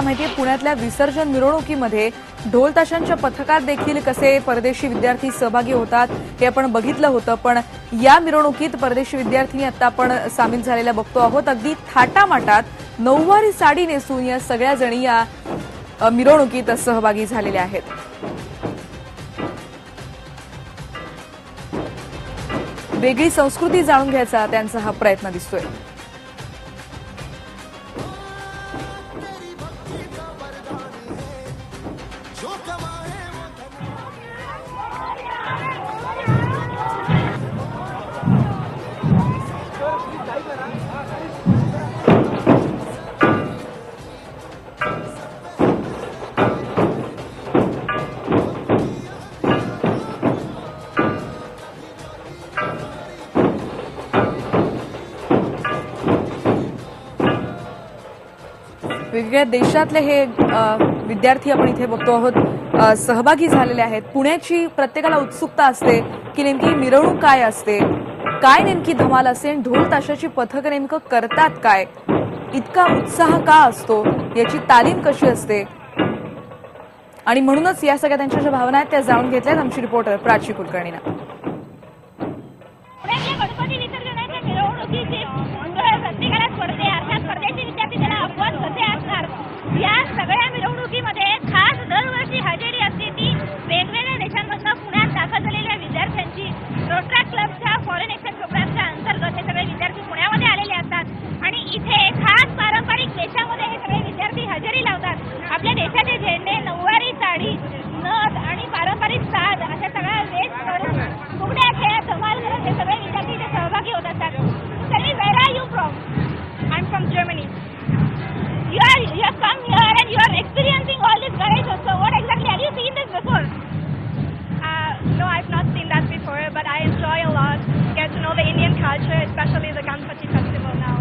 माहिती आहे पुण्यातल्या विसर्जन मिरवणुकीमध्ये ढोल ताशांच्या पथकात देखील कसे परदेशी विद्यार्थी सहभागी होतात हे आपण बघितलं होतं। पण या मिरवणुकीत परदेशी विद्यार्थी आता आपण सामील झालेल्या बघतो आहोत। अगदी थाटामाटात नऊवारी साडी नेसून या सगळ्या जणी या मिरवणुकीत सहभागी झालेल्या आहेत। वेगळी संस्कृती जाणून घ्यायचा त्यांचा हा प्रयत्न दिसतोय। वेगवेगळ्या देशातले हे विद्यार्थी आपण इथे बघतो आहोत सहभागी झालेले आहेत। पुण्याची प्रत्येकाला उत्सुकता असते की नेमकी मिरवणूक काय असते, काय नेमकी धमाल असते, ढोल ताशाची पथक नेमकं करतात काय, इतका उत्साह का असतो, याची तालीम कशी असते आणि म्हणूनच या सगळ्या त्यांच्या ज्या भावना आहेत त्या जाणून घेतल्यात आमची रिपोर्टर प्राची कुलकर्णीनं। या सगळ्या मिरवणुकीमध्ये खास दरवर्षी हजेरी असते ती वेगवेगळ्या देशांमधून पुण्यात दाखल झालेल्या विद्यार्थ्यांची। रोटरा क्लबच्या फॉरेन एक्सचेंज प्रोग्रामच्या अंतर्गत हे सगळे विद्यार्थी पुण्यामध्ये आलेले असतात आणि इथे खास पारंपरिक वेशामध्ये हे सगळे विद्यार्थी हजेरी लावतात। आपल्या देशाचे झेंडे, नऊवारी साडी, नथ आणि पारंपरिक साज अशा सगळ्या वेश करून फुगड्या खेळात धमाल करत हे सगळे विद्यार्थी इथे सहभागी होत असतात। Tell me, where are you from? I'm from Germany. You have come here and you are experiencing all this courage also. What exactly have you seen this before? No, I've not seen that before, but I enjoy a lot. Get to know the Indian culture, especially the Ganpati festival now.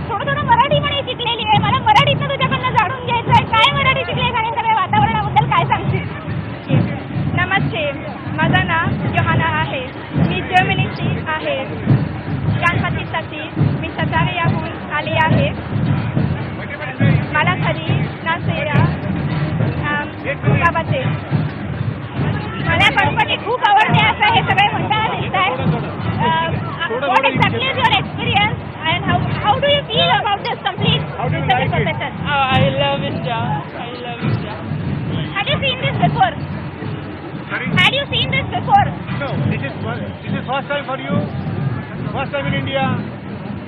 थोडं मराठी पण शिकलेली आहे, मला मराठीतनं तुझ्याकडनं जाणून घ्यायचं आहे। काय मराठी शिकलेस आणि सगळ्या वातावरणाबद्दल काय सांगशील? नमस्ते, माझं नाव योहाना आहे, मी जर्मनीची आहे। गणपतीसाठी मी सटारियाहून आले आहे। मला खरी नाचेया गावाचे मला गणपती खूप आवडते असं हे सगळे म्हणताना दिसताय। What exactly is your experience and how do you feel about this complete procession? Oh, I love India. I love India. Had you seen this before? Sorry? Had you seen this before? No, this is first time for you. First time in India.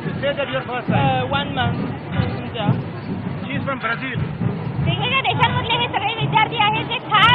You say that you're first time. 1 month in India. She is from Brazil. वेगवेगळ्या देशांमधले हे सगळे विद्यार्थी आहेत जे खास